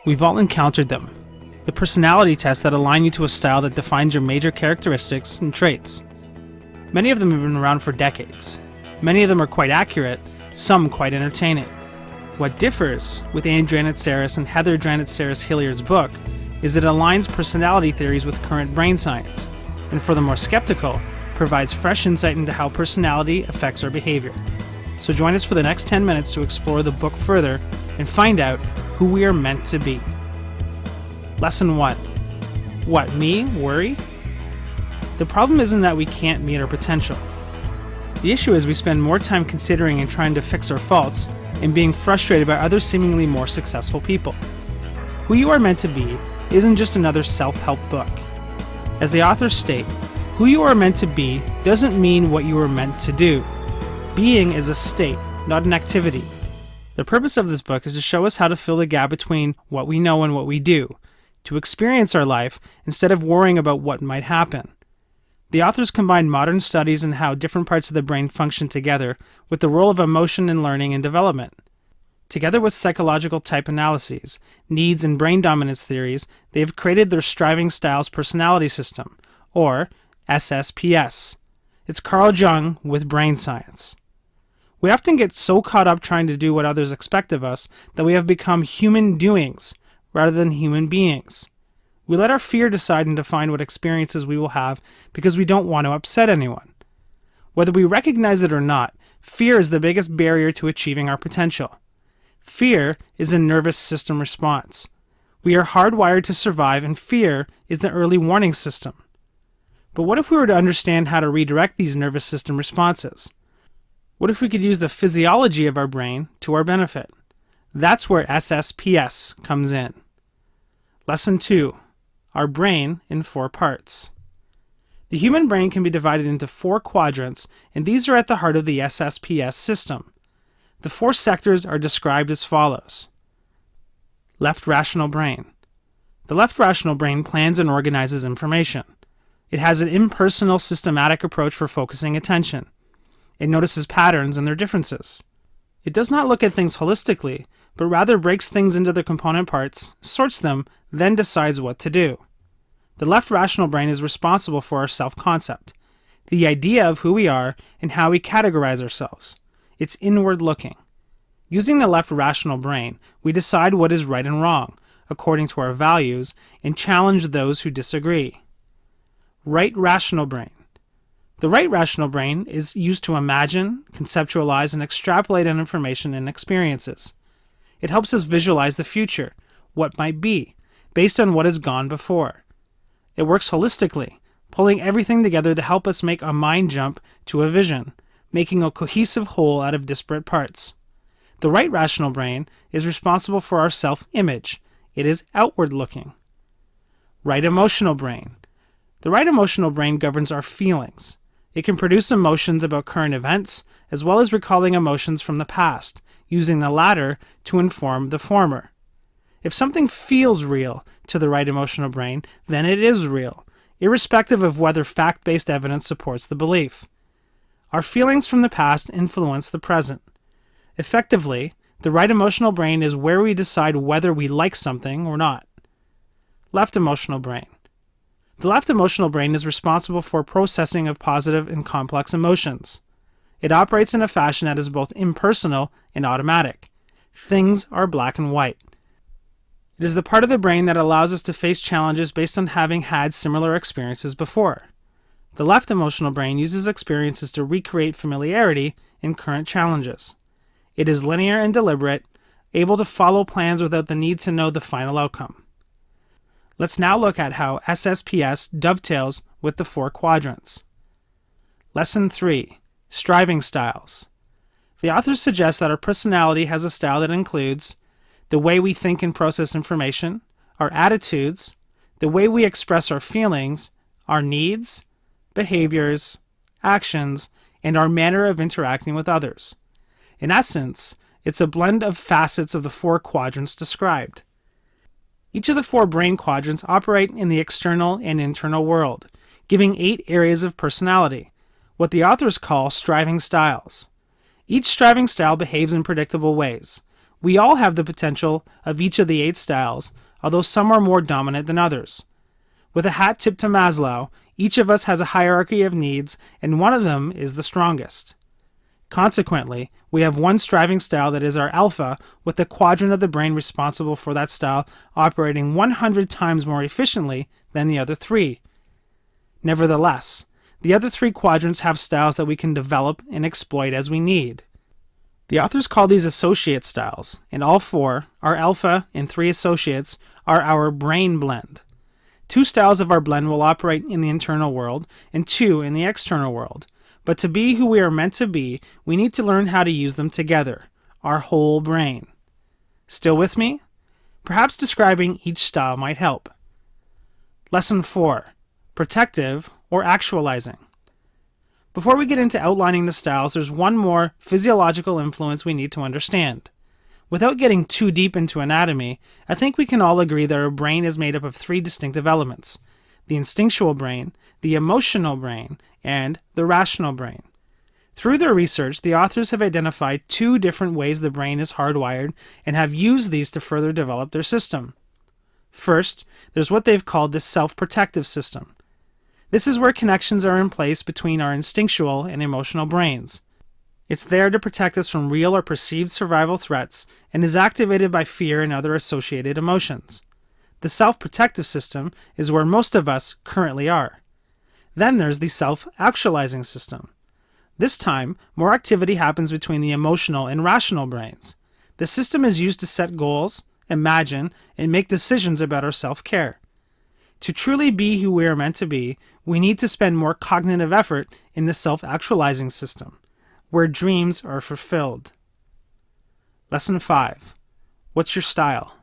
We've all encountered them. The personality tests that align you to a style that defines your major characteristics and traits. Many of them have been around for decades. Many of them are quite accurate, some quite entertaining. What differs with Anne Dranitsaris and Heather Dranitsaris Hilliard's book is it aligns personality theories with current brain science, and for the more skeptical, provides fresh insight into how personality affects our behavior. So join us for the next 10 minutes to explore the book further and find out who we are meant to be. Lesson 1. What, me? Worry? The problem isn't that we can't meet our potential. The issue is we spend more time considering and trying to fix our faults and being frustrated by other seemingly more successful people. Who you are meant to be isn't just another self-help book. As the authors state, who you are meant to be doesn't mean what you are meant to do. Being is a state, not an activity. The purpose of this book is to show us how to fill the gap between what we know and what we do, to experience our life instead of worrying about what might happen. The authors combine modern studies in how different parts of the brain function together with the role of emotion in learning and development. Together with psychological type analyses, needs, and brain dominance theories, they have created their Striving Styles Personality System, or SSPS. It's Carl Jung with brain science. We often get so caught up trying to do what others expect of us that we have become human doings rather than human beings. We let our fear decide and define what experiences we will have because we don't want to upset anyone. Whether we recognize it or not, fear is the biggest barrier to achieving our potential. Fear is a nervous system response. We are hardwired to survive, and fear is the early warning system. But what if we were to understand how to redirect these nervous system responses? What if we could use the physiology of our brain to our benefit? That's where SSPS comes in. Lesson 2. Our brain in 4 parts. The human brain can be divided into 4 quadrants, and these are at the heart of the SSPS system. The 4 sectors are described as follows. Left rational brain. The left rational brain plans and organizes information. It has an impersonal, systematic approach for focusing attention. It notices patterns and their differences. It does not look at things holistically, but rather breaks things into their component parts, sorts them, then decides what to do. The left rational brain is responsible for our self-concept, the idea of who we are and how we categorize ourselves. It's inward looking. Using the left rational brain, we decide what is right and wrong, according to our values, and challenge those who disagree. Right rational brain. The right rational brain is used to imagine, conceptualize, and extrapolate on information and experiences. It helps us visualize the future, what might be, based on what has gone before. It works holistically, pulling everything together to help us make a mind jump to a vision, making a cohesive whole out of disparate parts. The right rational brain is responsible for our self-image. It is outward-looking. Right emotional brain. The right emotional brain governs our feelings. It can produce emotions about current events, as well as recalling emotions from the past, using the latter to inform the former. If something feels real to the right emotional brain, then it is real, irrespective of whether fact-based evidence supports the belief. Our feelings from the past influence the present. Effectively, the right emotional brain is where we decide whether we like something or not. Left emotional brain. The left emotional brain is responsible for processing of positive and complex emotions. It operates in a fashion that is both impersonal and automatic. Things are black and white. It is the part of the brain that allows us to face challenges based on having had similar experiences before. The left emotional brain uses experiences to recreate familiarity in current challenges. It is linear and deliberate, able to follow plans without the need to know the final outcome. Let's now look at how SSPS dovetails with the 4 quadrants. Lesson 3. Striving Styles. The authors suggest that our personality has a style that includes the way we think and process information, our attitudes, the way we express our feelings, our needs, behaviors, actions, and our manner of interacting with others. In essence, it's a blend of facets of the 4 quadrants described. Each of the 4 brain quadrants operate in the external and internal world, giving 8 areas of personality, what the authors call striving styles. Each striving style behaves in predictable ways. We all have the potential of each of the 8 styles, although some are more dominant than others. With a hat tip to Maslow, each of us has a hierarchy of needs, and one of them is the strongest. Consequently, we have one striving style that is our alpha, with the quadrant of the brain responsible for that style operating 100 times more efficiently than the other 3. Nevertheless, the other 3 quadrants have styles that we can develop and exploit as we need. The authors call these associate styles, and all 4, our alpha and 3 associates, are our brain blend. 2 styles of our blend will operate in the internal world, and 2 in the external world. But to be who we are meant to be, we need to learn how to use them together, our whole brain. Still with me? Perhaps describing each style might help. Lesson 4. Protective or actualizing. Before we get into outlining the styles, there's one more physiological influence we need to understand. Without getting too deep into anatomy, I think we can all agree that our brain is made up of 3 distinctive elements: the instinctual brain, the emotional brain, and the rational brain. Through their research, the authors have identified 2 different ways the brain is hardwired and have used these to further develop their system. First, there's what they've called the self-protective system. This is where connections are in place between our instinctual and emotional brains. It's there to protect us from real or perceived survival threats and is activated by fear and other associated emotions. The self-protective system is where most of us currently are. Then there's the self-actualizing system. This time, more activity happens between the emotional and rational brains. The system is used to set goals, imagine, and make decisions about our self-care. To truly be who we are meant to be, we need to spend more cognitive effort in the self-actualizing system, where dreams are fulfilled. Lesson 5. What's your style?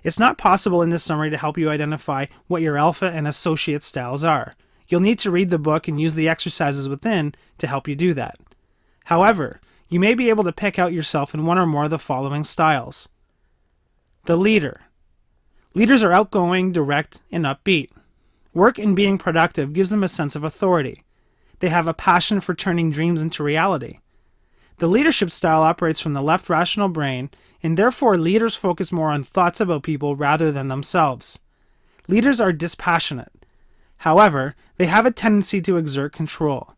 It's not possible in this summary to help you identify what your alpha and associate styles are. You'll need to read the book and use the exercises within to help you do that. However, you may be able to pick out yourself in one or more of the following styles. The leader. Leaders are outgoing, direct, and upbeat. Work and being productive gives them a sense of authority. They have a passion for turning dreams into reality. The leadership style operates from the left rational brain, and therefore leaders focus more on thoughts about people rather than themselves. Leaders are dispassionate. However, they have a tendency to exert control.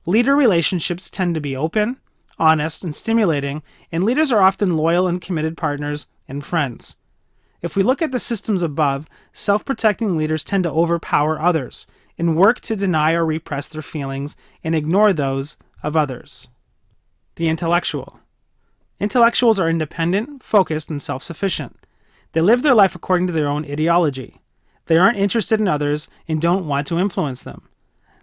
Leader relationships tend to be open, honest, and stimulating, and leaders are often loyal and committed partners and friends. If we look at the systems above, self-protecting leaders tend to overpower others and work to deny or repress their feelings and ignore those of others. The intellectual. Intellectuals are independent, focused, and self-sufficient. They live their life according to their own ideology. They aren't interested in others and don't want to influence them.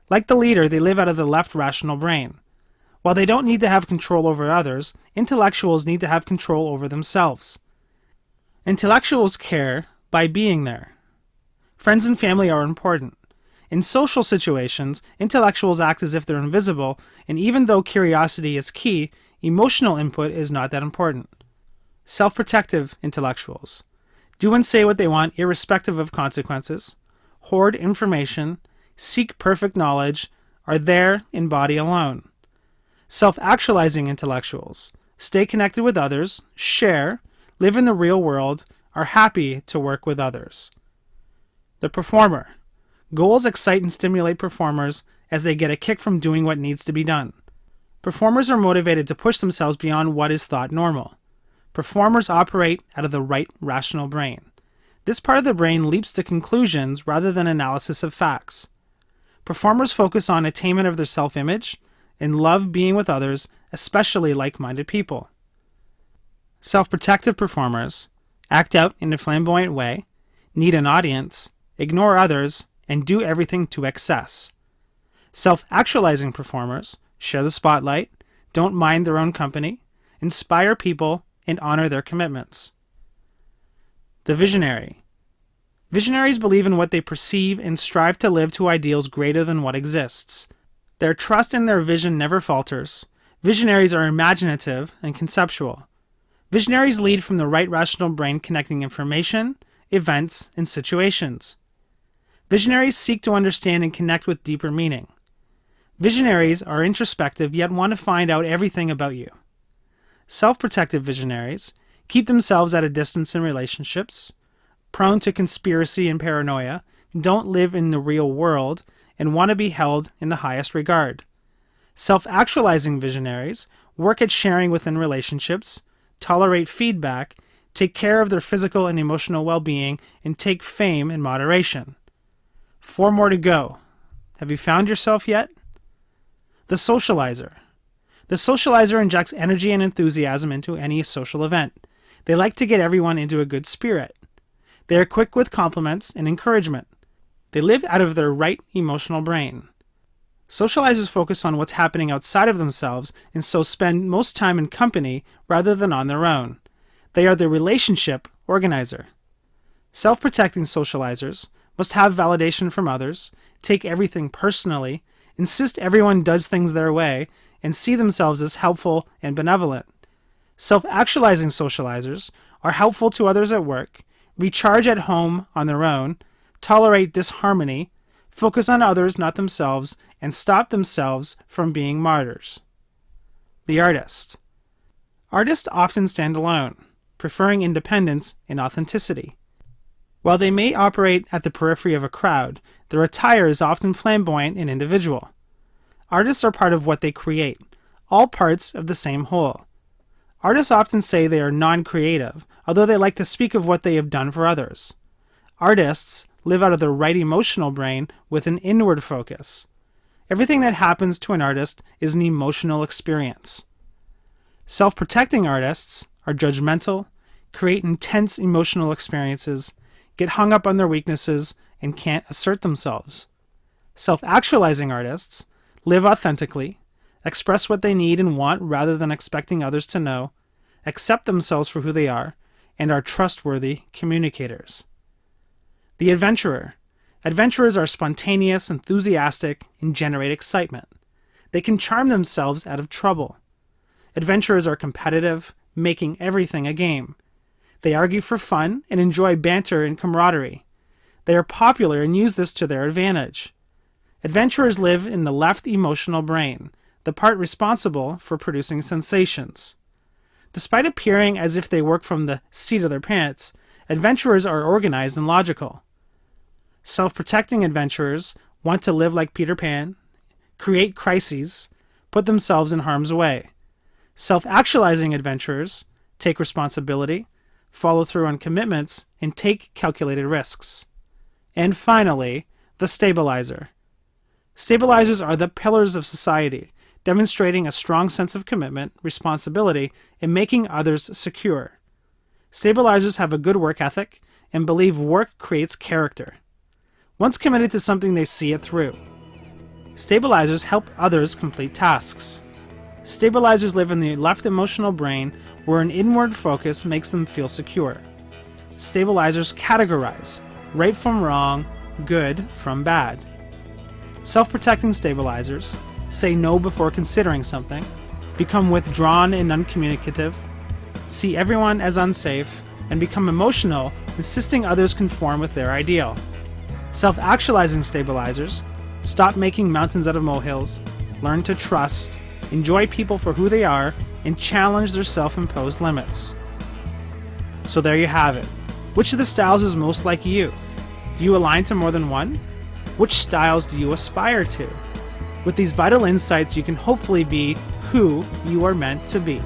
Like the leader, they live out of the left rational brain. While they don't need to have control over others, intellectuals need to have control over themselves. Intellectuals care by being there. Friends and family are important. In social situations, intellectuals act as if they're invisible, and even though curiosity is key, emotional input is not that important. Self-protective intellectuals do and say what they want irrespective of consequences, hoard information, seek perfect knowledge, are there in body alone. Self-actualizing intellectuals stay connected with others, share, live in the real world, are happy to work with others. The performer. Goals excite and stimulate performers as they get a kick from doing what needs to be done. Performers are motivated to push themselves beyond what is thought normal. Performers operate out of the right rational brain. This part of the brain leaps to conclusions rather than analysis of facts. Performers focus on attainment of their self-image and love being with others, especially like-minded people. Self-protective performers act out in a flamboyant way, need an audience, ignore others, and do everything to excess. Self-actualizing performers share the spotlight, don't mind their own company, inspire people, and honor their commitments. The visionary. Visionaries believe in what they perceive and strive to live to ideals greater than what exists. Their trust in their vision never falters. Visionaries are imaginative and conceptual. Visionaries lead from the right rational brain connecting information, events, and situations. Visionaries seek to understand and connect with deeper meaning. Visionaries are introspective yet want to find out everything about you. Self-protective visionaries keep themselves at a distance in relationships, prone to conspiracy and paranoia, don't live in the real world, and want to be held in the highest regard. Self-actualizing visionaries work at sharing within relationships, tolerate feedback, take care of their physical and emotional well-being, and take fame in moderation. 4 more to go. Have you found yourself yet? The socializer. The socializer injects energy and enthusiasm into any social event. They like to get everyone into a good spirit. They are quick with compliments and encouragement. They live out of their right emotional brain. Socializers focus on what's happening outside of themselves and so spend most time in company rather than on their own. They are the relationship organizer. Self-protecting socializers must have validation from others, take everything personally, insist everyone does things their way, and see themselves as helpful and benevolent. Self-actualizing socializers are helpful to others at work, recharge at home on their own, tolerate disharmony, focus on others, not themselves, and stop themselves from being martyrs. The artist. Artists often stand alone, preferring independence and authenticity. While they may operate at the periphery of a crowd, their attire is often flamboyant and individual. Artists are part of what they create, all parts of the same whole. Artists often say they are non-creative, although they like to speak of what they have done for others. Artists live out of their right emotional brain with an inward focus. Everything that happens to an artist is an emotional experience. Self-protecting artists are judgmental, create intense emotional experiences, get hung up on their weaknesses, and can't assert themselves. Self-actualizing artists live authentically, express what they need and want rather than expecting others to know, accept themselves for who they are, and are trustworthy communicators. The adventurer. Adventurers are spontaneous, enthusiastic, and generate excitement. They can charm themselves out of trouble. Adventurers are competitive, making everything a game. They argue for fun and enjoy banter and camaraderie. They are popular and use this to their advantage. Adventurers live in the left emotional brain, the part responsible for producing sensations. Despite appearing as if they work from the seat of their pants, adventurers are organized and logical. Self-protecting adventurers want to live like Peter Pan, create crises, put themselves in harm's way. Self-actualizing adventurers take responsibility, follow through on commitments, and take calculated risks. And finally, the stabilizer. Stabilizers are the pillars of society, demonstrating a strong sense of commitment, responsibility, and making others secure. Stabilizers have a good work ethic and believe work creates character. Once committed to something, they see it through. Stabilizers help others complete tasks. Stabilizers live in the left emotional brain where an inward focus makes them feel secure. Stabilizers categorize right from wrong, good from bad. Self-protecting stabilizers say no before considering something, become withdrawn and uncommunicative, see everyone as unsafe, and become emotional, insisting others conform with their ideal. Self-actualizing stabilizers stop making mountains out of molehills, learn to trust, enjoy people for who they are, and challenge their self-imposed limits. So there you have it. Which of the styles is most like you? Do you align to more than one? Which styles do you aspire to? With these vital insights, you can hopefully be who you are meant to be.